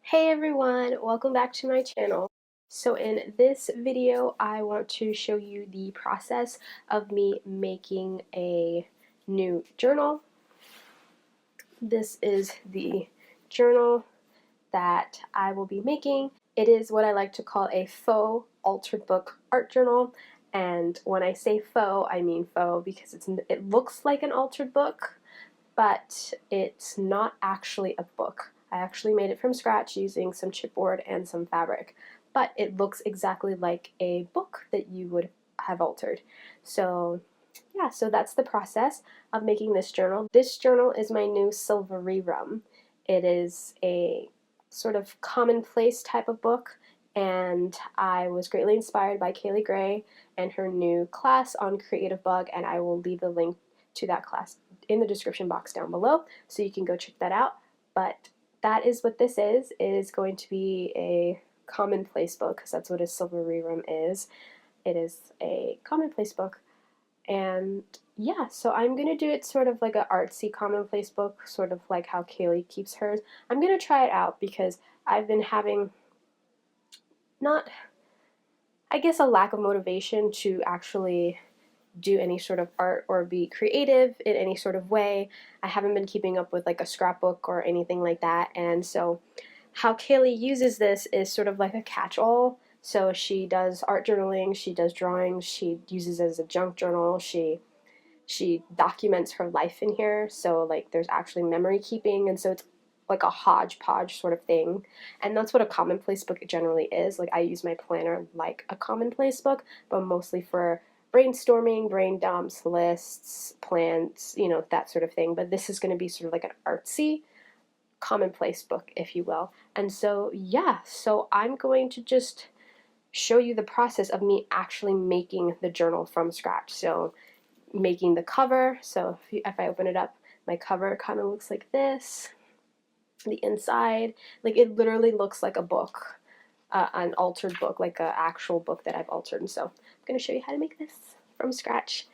Hey everyone, welcome back to my channel. So in this video, I want to show you the process of me making a new journal. This is the journal that I will be making. It is what I like to call a faux altered book art journal. And when I say faux, I mean faux because it looks like an altered book, but it's not actually a book. I actually made it from scratch using some chipboard and some fabric, but it looks exactly like a book that you would have altered. So yeah, so that's the process of making this journal. This journal is my new silva rerum. It is a sort of commonplace type of book, and I was greatly inspired by Kaylee Gray and her new class on Creative Bug, and I will leave the link to that class in the description box down below so you can go check that out. But that is what this is. It is going to be a commonplace book because that's what a silva rerum is. It is a commonplace book. And yeah, so I'm going to do it sort of like an artsy commonplace book, sort of like how Kaylee keeps hers. I'm going to try it out because I've been having not, I guess, a lack of motivation to actually do any sort of art or be creative in any sort of way. I haven't been keeping up with like a scrapbook or anything like that, and so how Kaylee uses this is sort of like a catch-all. So she does art journaling, she does drawings, she uses it as a junk journal, she documents her life in here, so like there's actually memory keeping, and so it's like a hodgepodge sort of thing. And that's what a commonplace book generally is. Like I use my planner like a commonplace book, but mostly for brainstorming, brain dumps, lists, plans, that sort of thing. But this is going to be sort of like an artsy commonplace book, if you will. And so yeah, so I'm going to just show you the process of me actually making the journal from scratch. So making the cover. So if I open it up, my cover kind of looks like this. The inside, like it literally looks like a book, an altered book, like an actual book that I've altered. And so I'm going to show you how to make this from scratch.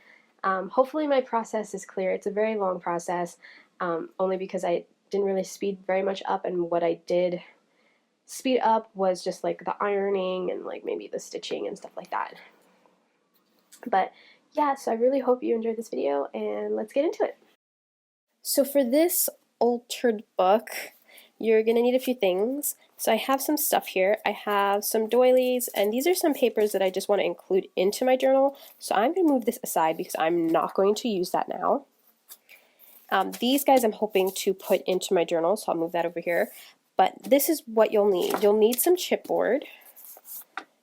Hopefully my process is clear. It's a very long process, only because I didn't really speed very much up, and what I did speed up was just like the ironing and like maybe the stitching and stuff like that. But yeah, so I really hope you enjoyed this video, and let's get into it. So for this altered book, you're going to need a few things. So I have some stuff here. I have some doilies, and these are some papers that I just want to include into my journal. So I'm going to move this aside because I'm not going to use that now. These guys I'm hoping to put into my journal, so I'll move that over here. But this is what you'll need. You'll need some chipboard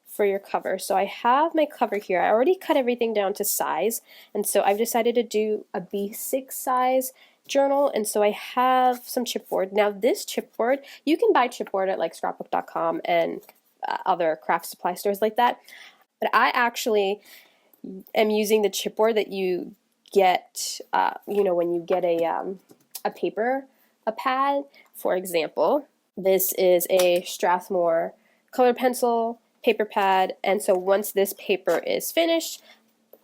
for your cover. So I have my cover here. I already cut everything down to size, and so I've decided to do a B6 size journal, and so I have some chipboard. Now this chipboard, you can buy chipboard at like scrapbook.com and other craft supply stores like that, but I actually am using the chipboard that you get, when you get a paper, a pad. For example, this is a Strathmore colored pencil paper pad, and so once this paper is finished,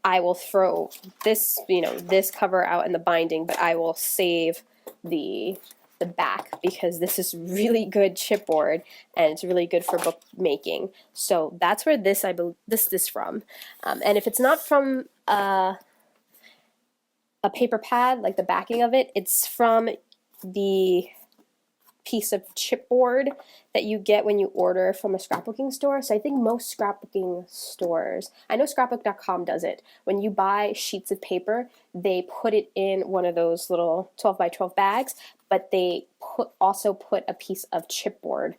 I will throw this, this cover out in the binding, but I will save the back because this is really good chipboard and it's really good for book making. So that's where this is from. And if it's not from a paper pad, like the backing of it, it's from the piece of chipboard that you get when you order from a scrapbooking store. So I think most scrapbooking stores, I know scrapbook.com does it. When you buy sheets of paper, they put it in one of those little 12 by 12 bags, but they also put a piece of chipboard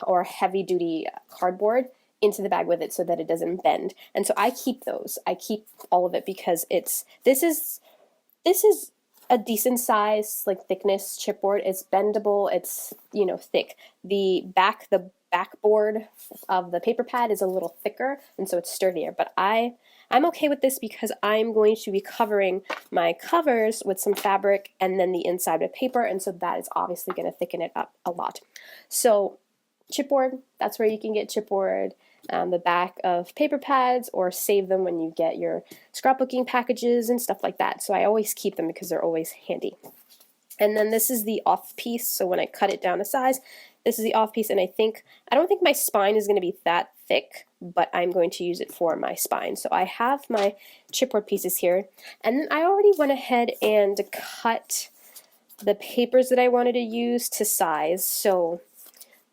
or heavy duty cardboard into the bag with it so that it doesn't bend. And so I keep those. I keep all of it because this is a decent size, like thickness chipboard. It's bendable, it's thick. The backboard of the paper pad is a little thicker, and so it's sturdier. But I'm okay with this because I'm going to be covering my covers with some fabric and then the inside with paper, and so that is obviously going to thicken it up a lot. So chipboard, that's where you can get chipboard. The back of paper pads, or save them when you get your scrapbooking packages and stuff like that. So I always keep them because they're always handy. And then this is the off piece, so when I cut it down to size, This is the off piece, and I don't think my spine is going to be that thick, but I'm going to use it for my spine. So I have my chipboard pieces here, and then I already went ahead and cut the papers that I wanted to use to size. So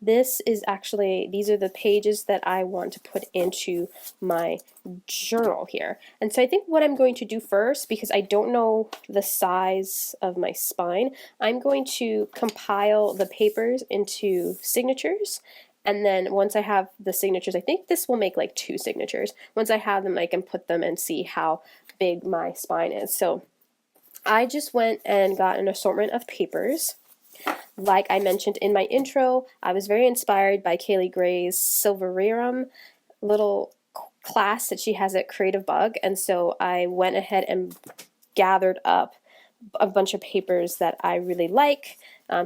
this is actually, these are the pages that I want to put into my journal here. And so I think what I'm going to do first, because I don't know the size of my spine, I'm going to compile the papers into signatures. And then once I have the signatures, I think this will make like 2 signatures. Once I have them, I can put them and see how big my spine is. So I just went and got an assortment of papers. Like I mentioned in my intro, I was very inspired by Kaylee Gray's silva rerum little class that she has at Creative Bug, and so I went ahead and gathered up a bunch of papers that I really like,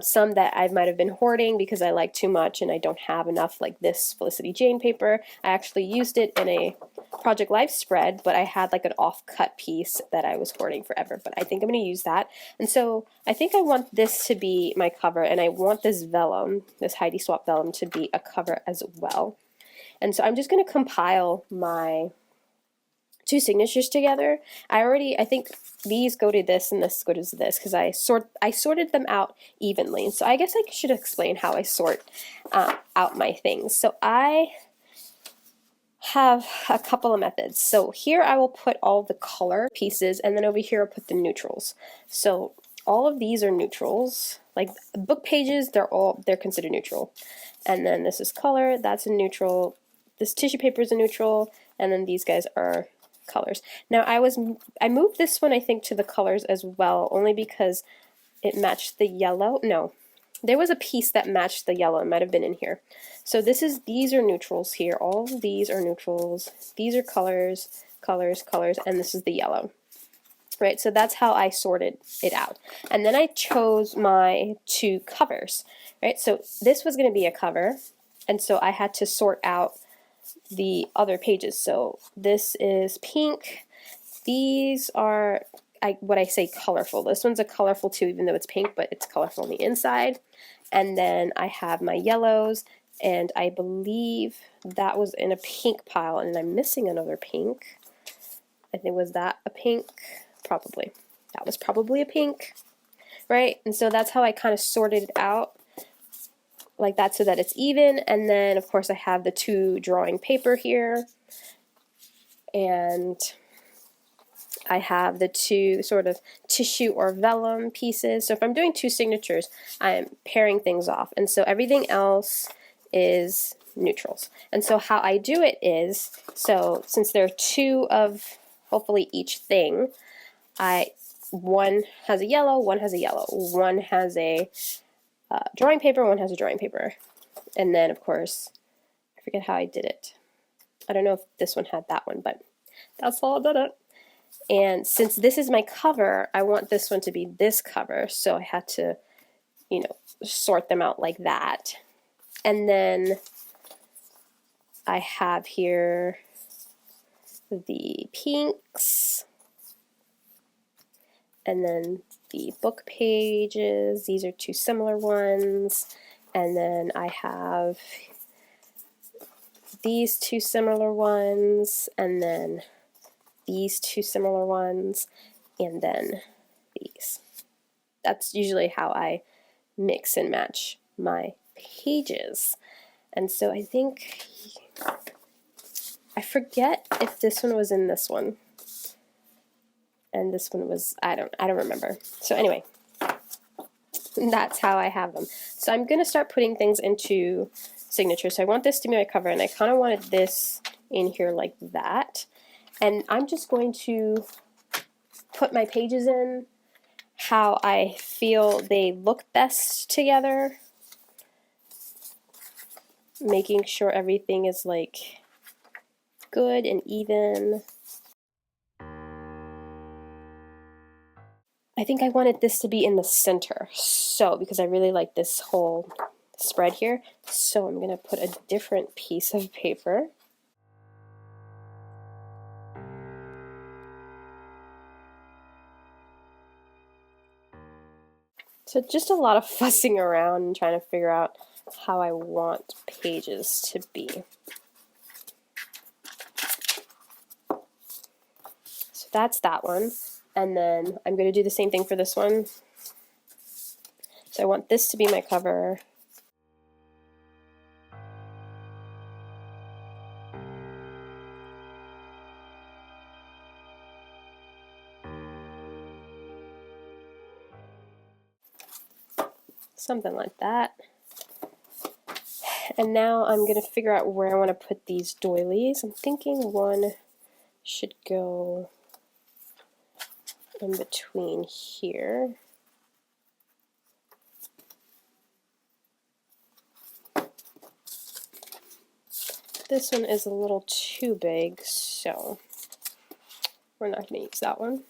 some that I might have been hoarding because I like too much and I don't have enough, like this Felicity Jane paper. I actually used it in a Project Life spread, but I had like an off-cut piece that I was hoarding forever, but I think I'm going to use that. And so I think I want this to be my cover, and I want this vellum, this Heidi Swap vellum, to be a cover as well. And so I'm just going to compile my 2 signatures together. I think these go to this and this goes to this because I sorted them out evenly. And so I guess I should explain how I sort out my things. So I have a couple of methods. So here I will put all the color pieces, and then over here I'll put the neutrals. So all of these are neutrals. Like book pages, they're considered neutral. And then this is color, that's a neutral. This tissue paper is a neutral, and then these guys are colors. Now I moved this one, I think, to the colors as well, only because it matched the yellow. No, there was a piece that matched the yellow. It might have been in here. So these are neutrals here. All of these are neutrals. These are colors, colors, colors, and this is the yellow. Right, so that's how I sorted it out. And then I chose my 2 covers. Right, so this was going to be a cover, and so I had to sort out the other pages. So this is pink. These are what I say colorful. This one's a colorful too, even though it's pink, but it's colorful on the inside. And then I have my yellows, and I believe that was in a pink pile, and I'm missing another pink. I think, was that a pink? Probably. That was probably a pink, right? And so that's how I kind of sorted it out like that so that it's even. And then of course I have the 2 drawing paper here, and I have the 2 sort of tissue or vellum pieces. So if I'm doing 2 signatures, I'm pairing things off, and so everything else is neutrals. And so how I do it is, so since there are 2 of hopefully each thing, one has a yellow, one has a yellow, one has a drawing paper, one has a drawing paper. And then of course, I forget how I did it. I don't know if this one had that one, but that's all I did it. And since this is my cover, I want this one to be this cover, so I had to, you know, sort them out like that. And then I have here the pinks, and then the book pages. These are 2 similar ones, and then I have these 2 similar ones, and then these 2 similar ones, and then these. That's usually how I mix and match my pages. And so I think, I forget if this one was in this one, and this one was, I don't remember. So anyway, that's how I have them. So I'm going to start putting things into signatures. So I want this to be my cover, and I kind of wanted this in here like that. And I'm just going to put my pages in how I feel they look best together, making sure everything is like good and even. I think I wanted this to be in the center, so because I really like this whole spread here, so I'm going to put a different piece of paper. So just a lot of fussing around and trying to figure out how I want pages to be. So that's that one. And then I'm going to do the same thing for this one. So I want this to be my cover. Something like that. And now I'm going to figure out where I want to put these doilies. I'm thinking one should go in between here. This one is a little too big, so we're not going to use that one.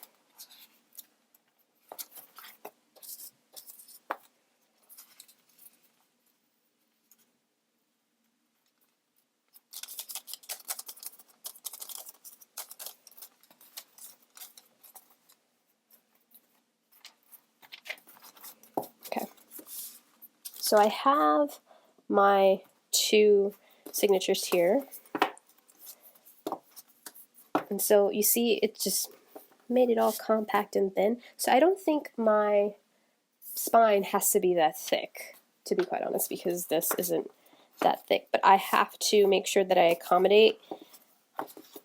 Okay. So I have my two signatures here. And so you see it just made it all compact and thin. So I don't think my spine has to be that thick, to be quite honest, because this isn't that thick. But I have to make sure that I accommodate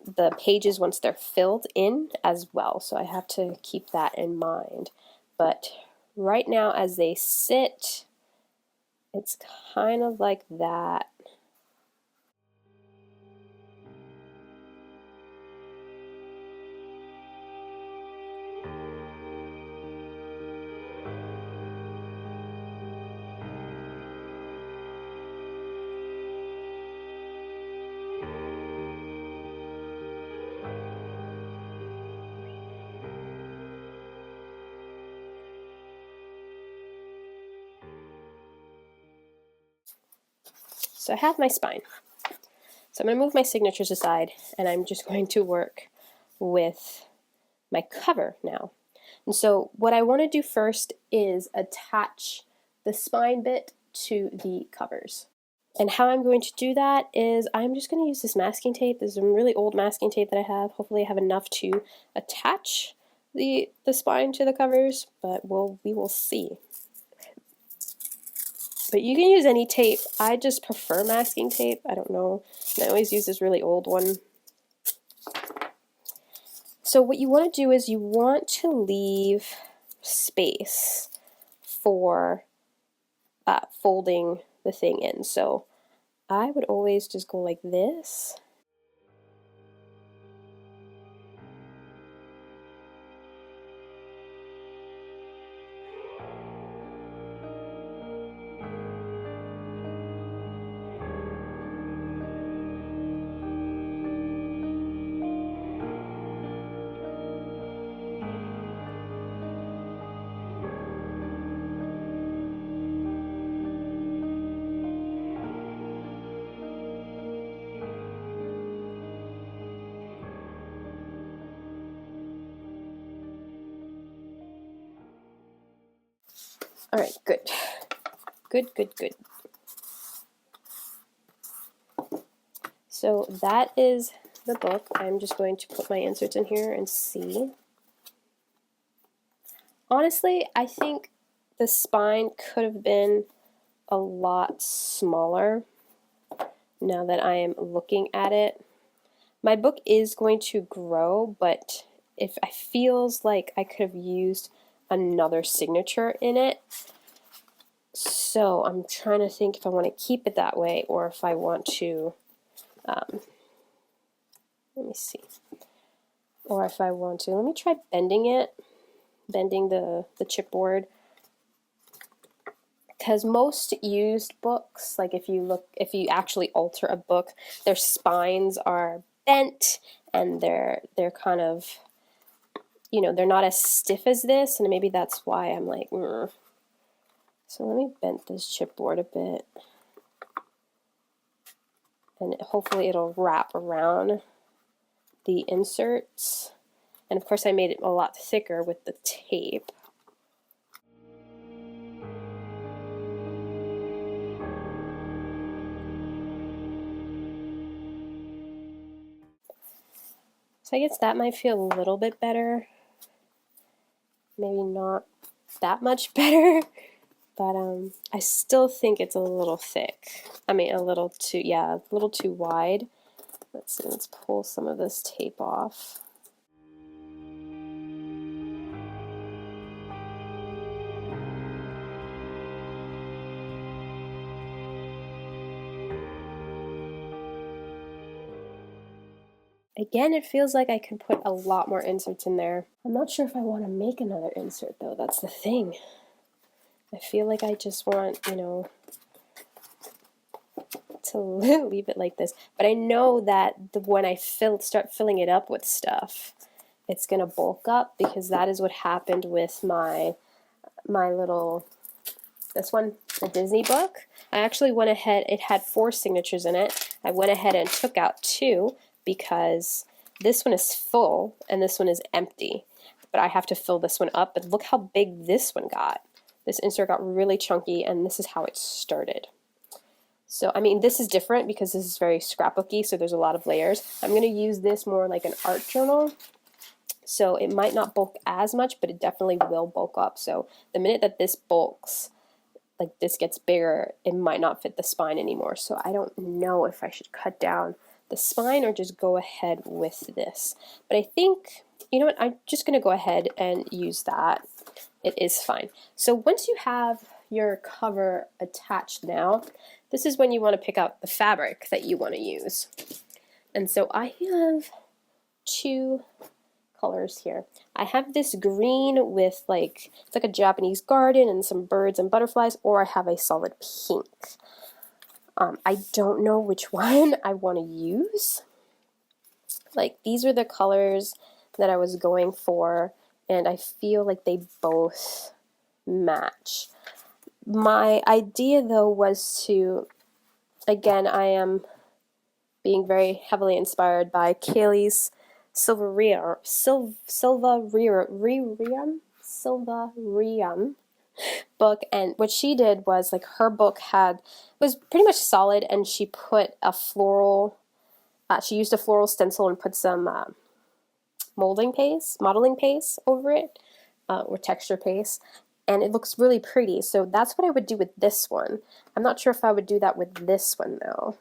the pages once they're filled in as well. So I have to keep that in mind. But right now as they sit, it's kind of like that. So I have my spine. So I'm going to move my signatures aside, and I'm just going to work with my cover now. And so what I want to do first is attach the spine bit to the covers. And how I'm going to do that is I'm just going to use this masking tape. This is some really old masking tape that I have. Hopefully I have enough to attach the spine to the covers, but we will see. But you can use any tape. I just prefer masking tape. I don't know. And I always use this really old one. So what you want to do is you want to leave space for folding the thing in. So I would always just go like this. All right, good. Good, good, good. So that is the book. I'm just going to put my inserts in here and see. Honestly, I think the spine could have been a lot smaller now that I am looking at it. My book is going to grow, but if it feels like I could have used another signature in it. So I'm trying to think if I want to keep it that way or if I want to, let me see, or if I want to, let me try bending it, bending the chipboard. Because most used books, like if you actually alter a book, their spines are bent and they're kind of, you know, they're not as stiff as this, and maybe that's why I'm like, So let me bend this chipboard a bit, and hopefully it'll wrap around the inserts. And of course I made it a lot thicker with the tape. So I guess that might feel a little bit better. Maybe not that much better, but I still think it's a little thick. I mean, a little too, yeah, a little too wide. Let's see, let's pull some of this tape off. Again, it feels like I could put a lot more inserts in there. I'm not sure if I want to make another insert though, that's the thing. I feel like I just want, you know, to leave it like this. But I know that when I start filling it up with stuff, it's going to bulk up, because that is what happened with my little, this one, the Disney book. I actually went ahead, it had 4 signatures in it. I went ahead and took out 2 because this one is full and this one is empty. But I have to fill this one up, but look how big this one got. This insert got really chunky, and this is how it started. So, I mean, this is different because this is very scrapbooky, so there's a lot of layers. I'm going to use this more like an art journal, so it might not bulk as much, but it definitely will bulk up. So the minute that this bulks, like this gets bigger, it might not fit the spine anymore. So I don't know if I should cut down the spine or just go ahead with this. But I think, you know what, I'm just going to go ahead and use that. It is fine. So once you have your cover attached now, this is when you want to pick out the fabric that you want to use. And so I have 2 colors here. I have this green with like, it's like a Japanese garden and some birds and butterflies, or I have a solid pink. I don't know which one I want to use. Like, these are the colors that I was going for, and I feel like they both match. My idea though was to, again, I am being very heavily inspired by Kaylee's silva rerum book, and what she did was, like, her book was pretty much solid, and she put a floral, she used a floral stencil and put some modeling paste over it, or texture paste, and it looks really pretty. So that's what I would do with this one. I'm not sure if I would do that with this one though.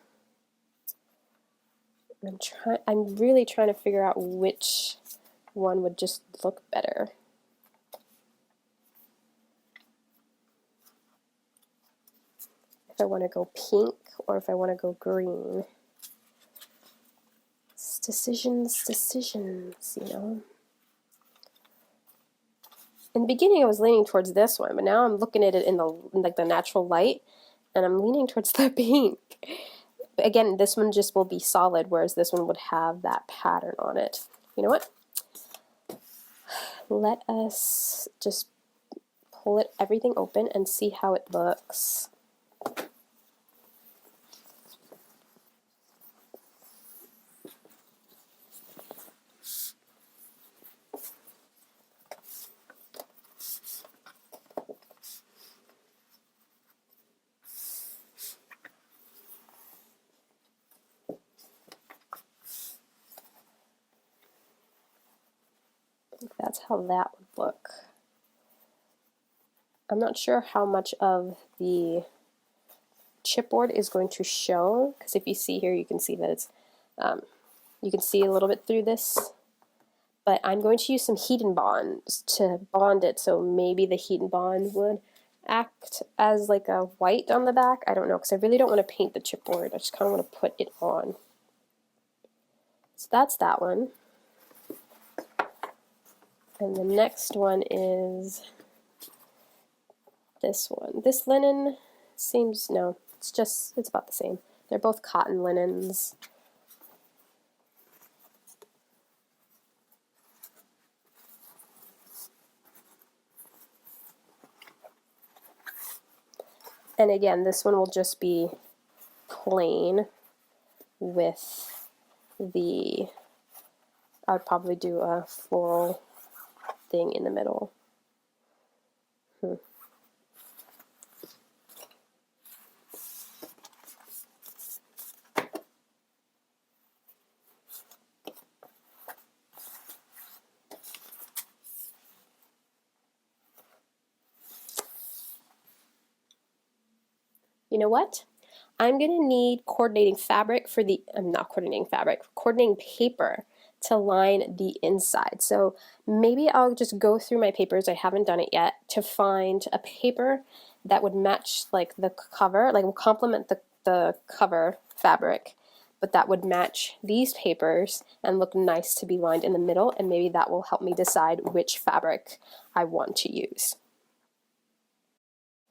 I'm really trying to figure out which one would just look better. If I want to go pink or if I want to go green. It's decisions, you know. In the beginning I was leaning towards this one, but now I'm looking at it in like the natural light, and I'm leaning towards the pink. Again, this one just will be solid, whereas this one would have that pattern on it. You know what? Let us just pull everything open and see how it looks. That's how that would look. I'm not sure how much of the chipboard is going to show, because if you see here, you can see that it's, you can see a little bit through this, but I'm going to use some heat and bonds to bond it, so maybe the heat and bond would act as like a white on the back. I don't know, because I really don't want to paint the chipboard. I just kind of want to put it on. So that's that one. And the next one is this one. This linen seems, no, it's about the same. They're both cotton linens. And again, this one will just be plain with the, I would probably do a floral thing in the middle. you know what? I'm going to need coordinating fabric for the, not coordinating fabric, coordinating paper to line the inside. So maybe I'll just go through my papers, I haven't done it yet, to find a paper that would match like the cover, like will complement the cover fabric, but that would match these papers and look nice to be lined in the middle, and maybe that will help me decide which fabric I want to use.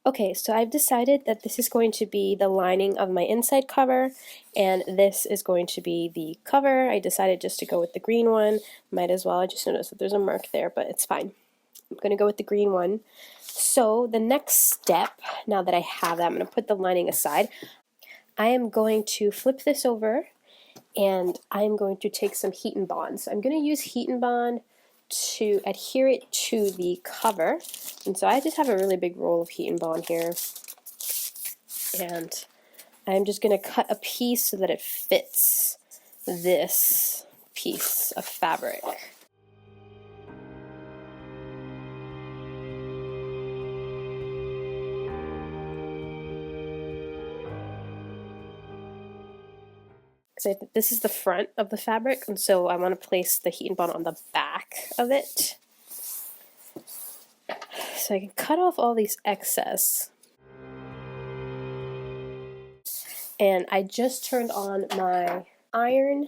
Okay, so I've decided that this is going to be the lining of my inside cover, and this is going to be the cover. I decided just to go with the green one. Might as well. I just noticed that there's a mark there, but it's fine. I'm going to go with the green one. So the next step, now that I have that, I'm going to put the lining aside. I am going to flip this over, and I'm going to take some heat and bond. So I'm going to use heat and bond to adhere it to the cover, and so I just have a really big roll of heat and bond here, and I'm just going to cut a piece so that it fits this piece of fabric. So this is the front of the fabric, and so I want to place the heat and bond on the back of it. So I can cut off all these excess. And I just turned on my iron,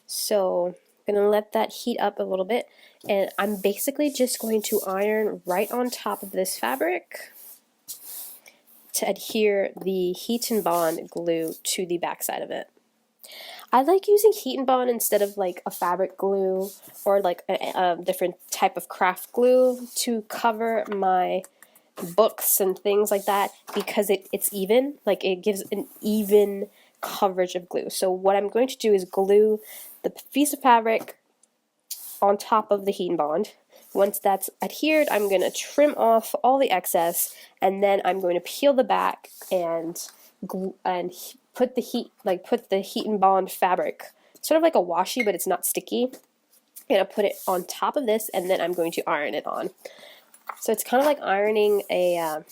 so I'm going to let that heat up a little bit, and I'm basically just going to iron right on top of this fabric to adhere the heat and bond glue to the back side of it. I like using heat and bond instead of like a fabric glue or like a different type of craft glue to cover my books and things like that, because it's even, like it gives an even coverage of glue. So what I'm going to do is glue the piece of fabric on top of the heat and bond. Once that's adhered, I'm going to trim off all the excess, and then I'm going to peel the back and put the heat and bond fabric, sort of like a washi, but it's not sticky. I'm going to put it on top of this, and then I'm going to iron it on. So it's kind of like ironing a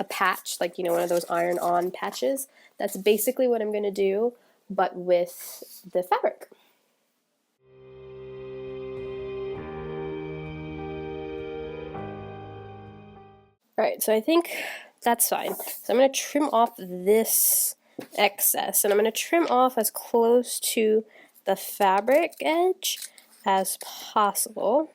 patch, like, you know, one of those iron-on patches. That's basically what I'm going to do, but with the fabric. Alright, so I think that's fine. So I'm going to trim off this excess, and I'm going to trim off as close to the fabric edge as possible.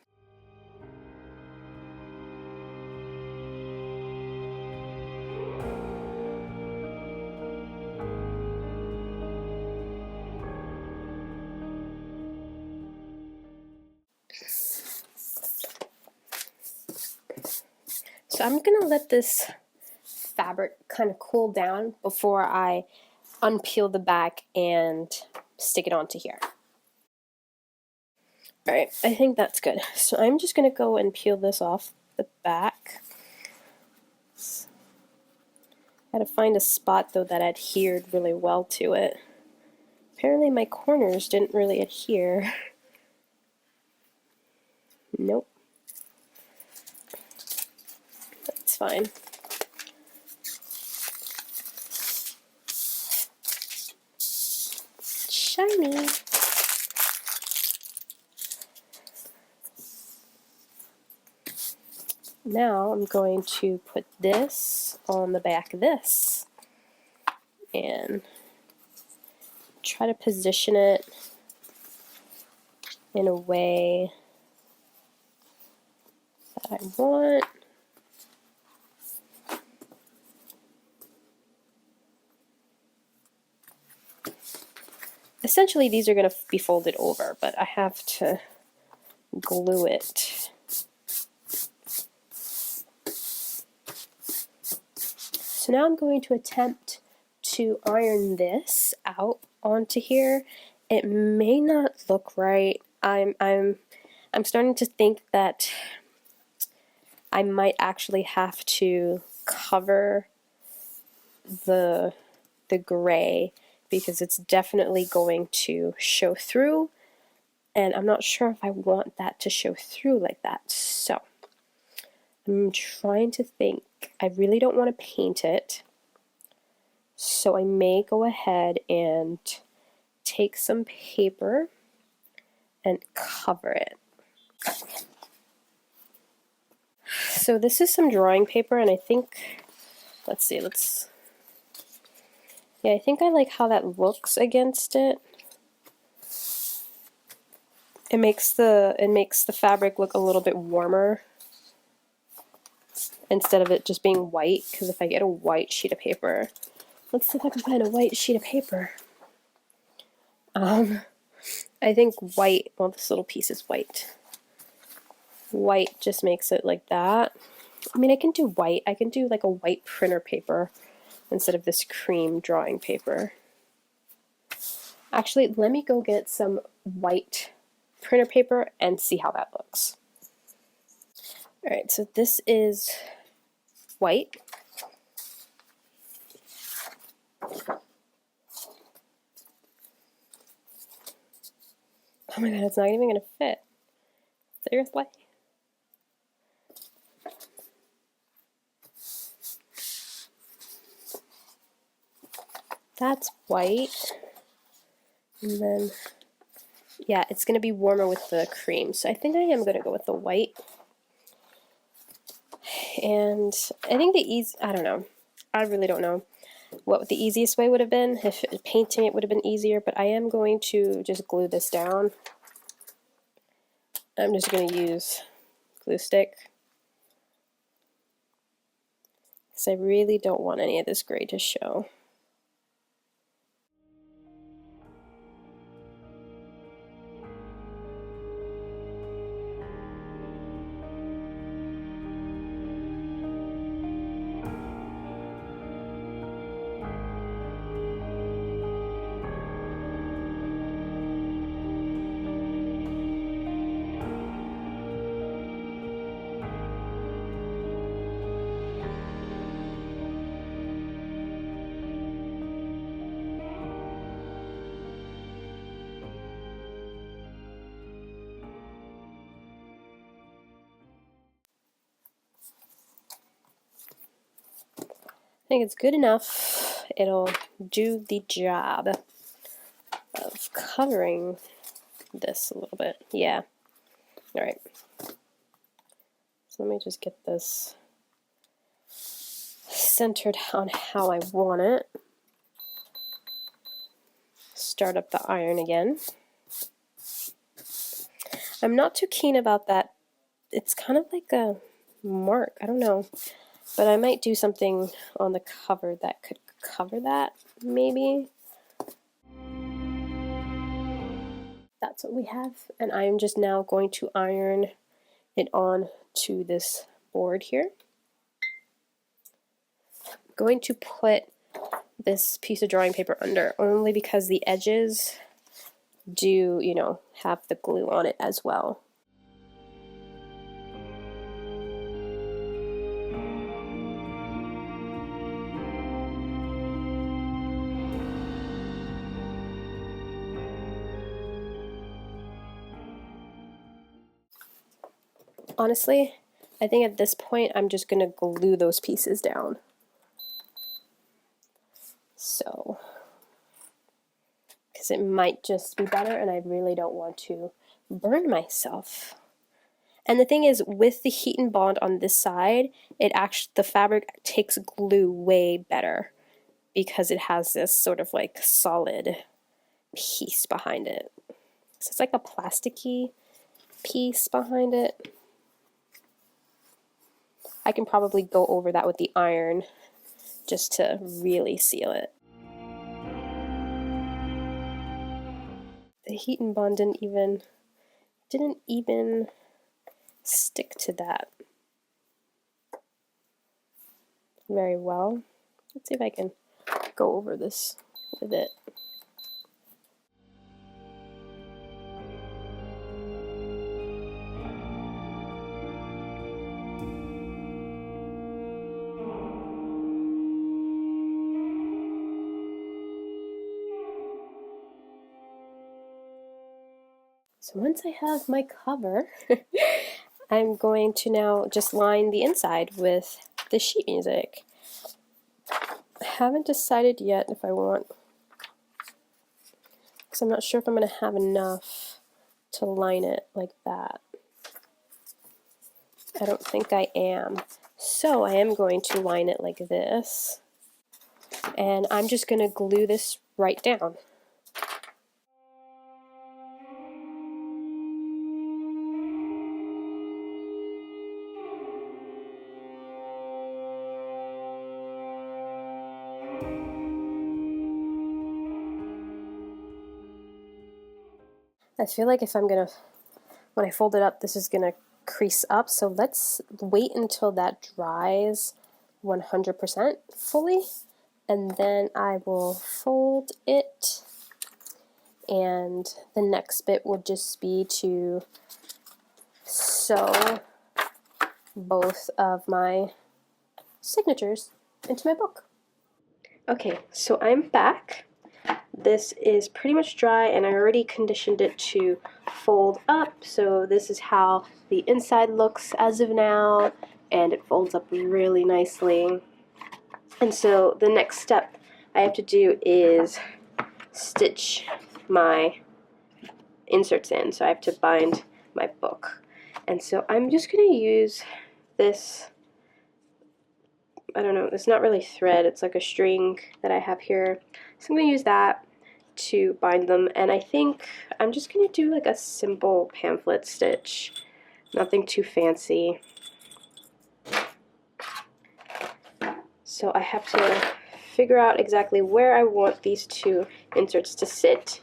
So I'm going to let this fabric kind of cool down before I unpeel the back and stick it onto here. Alright, I think that's good. So I'm just going to go and peel this off the back. I had to find a spot though that adhered really well to it. Apparently my corners didn't really adhere. Nope. That's fine. Shiny. Now I'm going to put this on the back of this and try to position it in a way that I want. Essentially these are going to be folded over, but I have to glue it. So now I'm going to attempt to iron this out onto here. It may not look right. I'm starting to think that I might actually have to cover the gray, because it's definitely going to show through, and I'm not sure if I want that to show through like that. So I'm trying to think. I really don't want to paint it, So I may go ahead and take some paper and cover it. So this is some drawing paper, and I think, let's see, yeah, I think I like how that looks against it. It makes the fabric look a little bit warmer instead of it just being white, because if I get a white sheet of paper, let's see if I can find a white sheet of paper. I think white, well, this little piece is white. White just makes it like that. I mean, I can do white. I can do like a white printer paper instead of this cream drawing paper. Actually, let me go get some white printer paper and see how that looks. Alright, so this is white. Oh my god, it's not even going to fit. Seriously? That's white. And then, yeah, it's going to be warmer with the cream. So I think I am going to go with the white. And I think I don't know. I really don't know what the easiest way would have been. If painting it would have been easier, but I am going to just glue this down. I'm just going to use glue stick, because I really don't want any of this gray to show. I think it's good enough. It'll do the job of covering this a little bit. Yeah. Alright. So let me just get this centered on how I want it. Start up the iron again. I'm not too keen about that. It's kind of like a mark. I don't know. But I might do something on the cover that could cover that, maybe. That's what we have. And I am just now going to iron it on to this board here. I'm going to put this piece of drawing paper under, only because the edges do, you know, have the glue on it as well. Honestly, I think at this point I'm just going to glue those pieces down. So, because it might just be better, and I really don't want to burn myself. And the thing is, with the heat and bond on this side, the fabric takes glue way better, because it has this sort of like solid piece behind it. So it's like a plasticky piece behind it. I can probably go over that with the iron just to really seal it. The heat and bond didn't even stick to that very well. Let's see if I can go over this with it. So once I have my cover, I'm going to now just line the inside with the sheet music. haven't decided yet if I want, because I'm not sure if I'm going to have enough to line it like that. I don't think I am. So I am going to line it like this. And I'm just going to glue this right down. I feel like if I'm going to, when I fold it up, this is going to crease up. So let's wait until that dries 100% fully. And then I will fold it. And the next bit would just be to sew both of my signatures into my book. Okay, so I'm back. This is pretty much dry and I already conditioned it to fold up, so this is how the inside looks as of now, and it folds up really nicely. And so the next step I have to do is stitch my inserts in, so I have to bind my book. And so I'm just going to use this, I don't know, it's not really thread, it's like a string that I have here. So I'm going to use that to bind them, and I think I'm just going to do like a simple pamphlet stitch, nothing too fancy. So I have to figure out exactly where I want these two inserts to sit,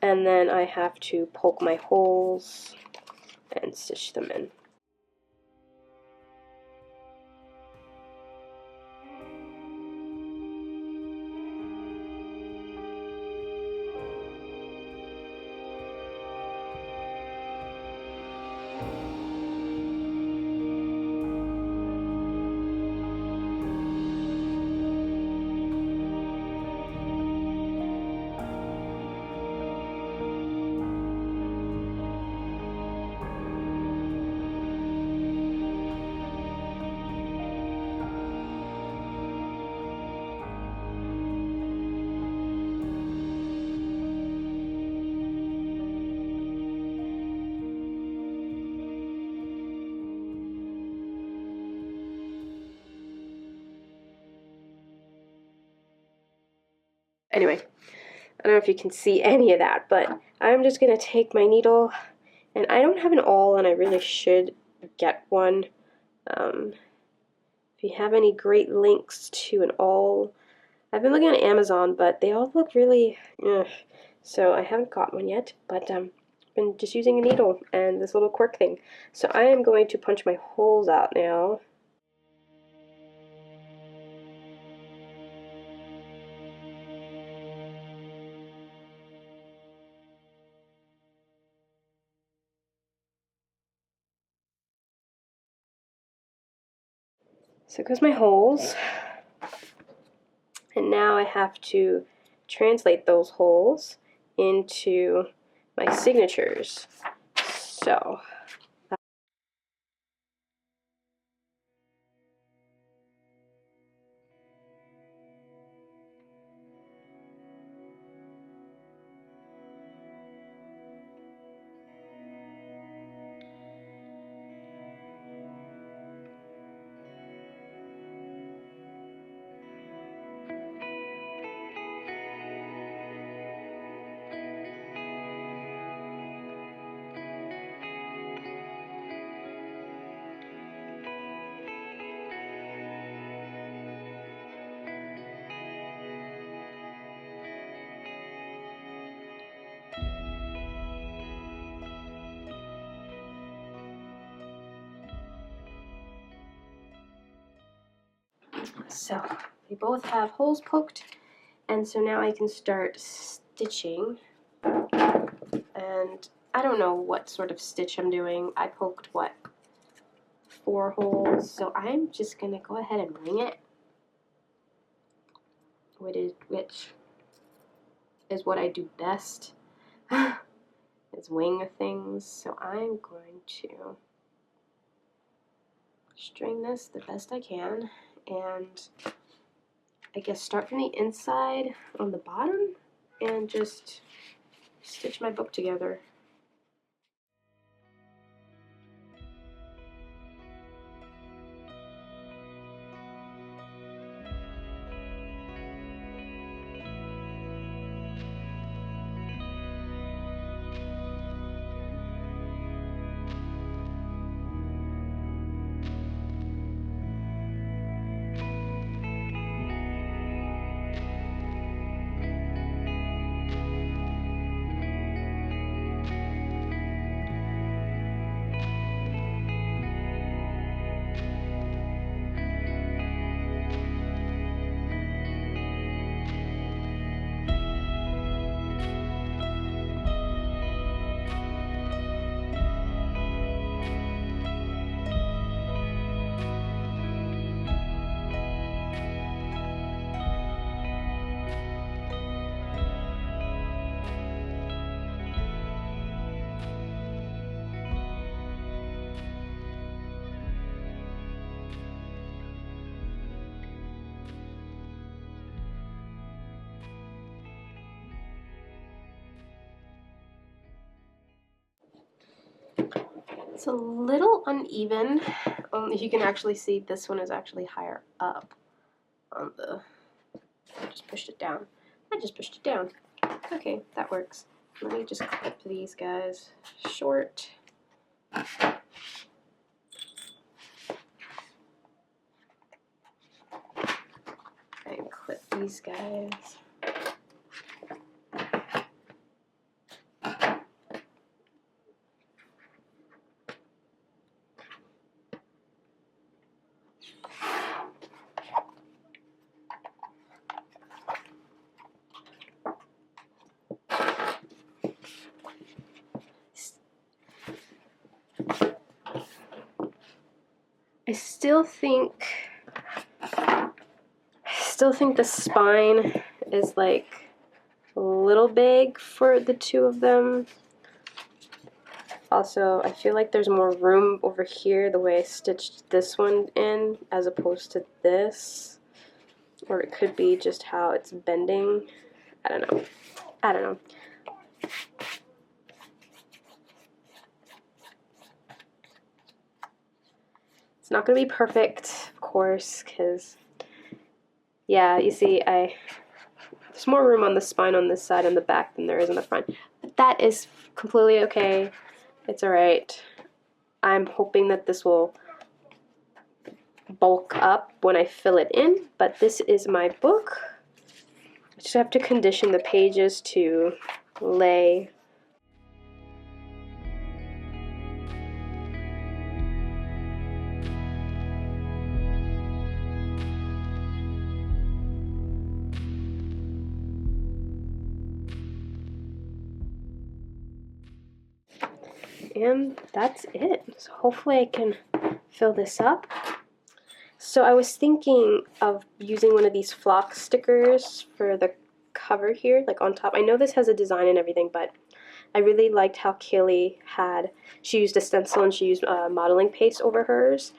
and then I have to poke my holes and stitch them in. Anyway, I don't know if you can see any of that, but I'm just going to take my needle, and I don't have an awl, and I really should get one. If you have any great links to an awl, I've been looking on Amazon, but they all look really, so I haven't got one yet, but I've been just using a needle and this little cork thing. So I am going to punch my holes out now. So goes my holes, and now I have to translate those holes into my signatures. So they both have holes poked, and so now I can start stitching. And I don't know what sort of stitch I'm doing. I poked, what, 4 holes, so I'm just going to go ahead and wing it, which is what I do best, is wing things. So I'm going to string this the best I can, and I guess, start from the inside on the bottom and just stitch my book together. It's a little uneven. You can actually see this one is actually higher up on the, I just pushed it down. Okay, that works. Let me just clip these guys short. And clip these guys. I still think the spine is like a little big for the two of them. Also, I feel like there's more room over here the way I stitched this one in as opposed to this. Or it could be just how it's bending. I don't know. It's not going to be perfect, of course, because, yeah, you see, there's more room on the spine on this side and the back than there is on the front. But that is completely okay. It's alright. I'm hoping that this will bulk up when I fill it in, but this is my book. I just have to condition the pages to lay. And that's it. So hopefully I can fill this up. So I was thinking of using one of these flock stickers for the cover here, like on top. I know this has a design and everything, but I really liked how Kaylee she used a stencil and she used modeling paste over hers.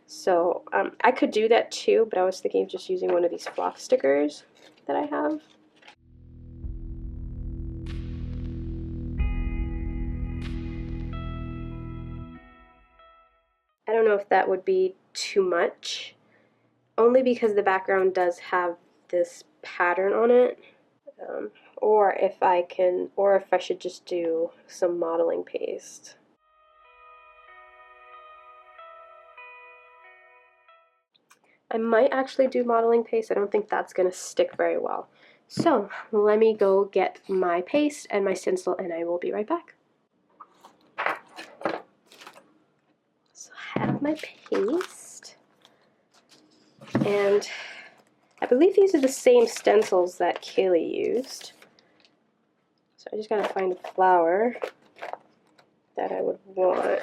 So I could do that too, but I was thinking of just using one of these flock stickers that I have. I don't know if that would be too much, only because the background does have this pattern on it. Or if I should just do some modeling paste. I might actually do modeling paste. I don't think that's going to stick very well. So let me go get my paste and my stencil and I will be right back. So I have my paste, and I believe these are the same stencils that Kaylee used. So I just gotta find a flower that I would want.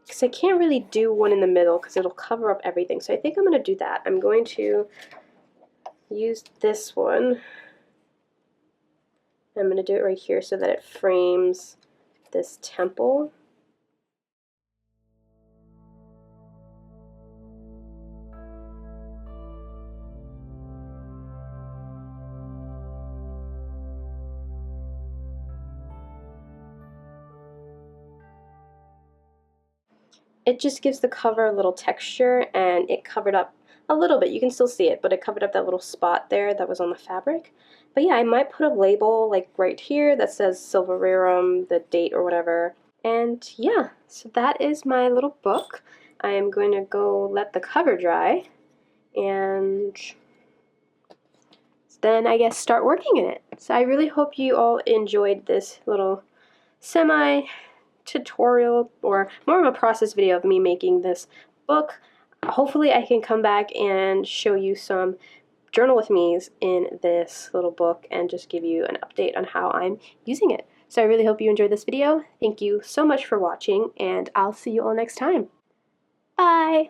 Because I can't really do one in the middle because it'll cover up everything. So I think I'm going to do that. I'm going to used this one. I'm going to do it right here so that it frames this temple. It just gives the cover a little texture, and it covered up a little bit. You can still see it, but it covered up that little spot there that was on the fabric. But yeah, I might put a label like right here that says silva rerum, the date or whatever. And yeah, so that is my little book. I am going to go let the cover dry and then I guess start working in it. So I really hope you all enjoyed this little semi tutorial, or more of a process video of me making this book. Hopefully I can come back and show you some journal with me's in this little book and just give you an update on how I'm using it. So I really hope you enjoyed this video. Thank you so much for watching, and I'll see you all next time. Bye!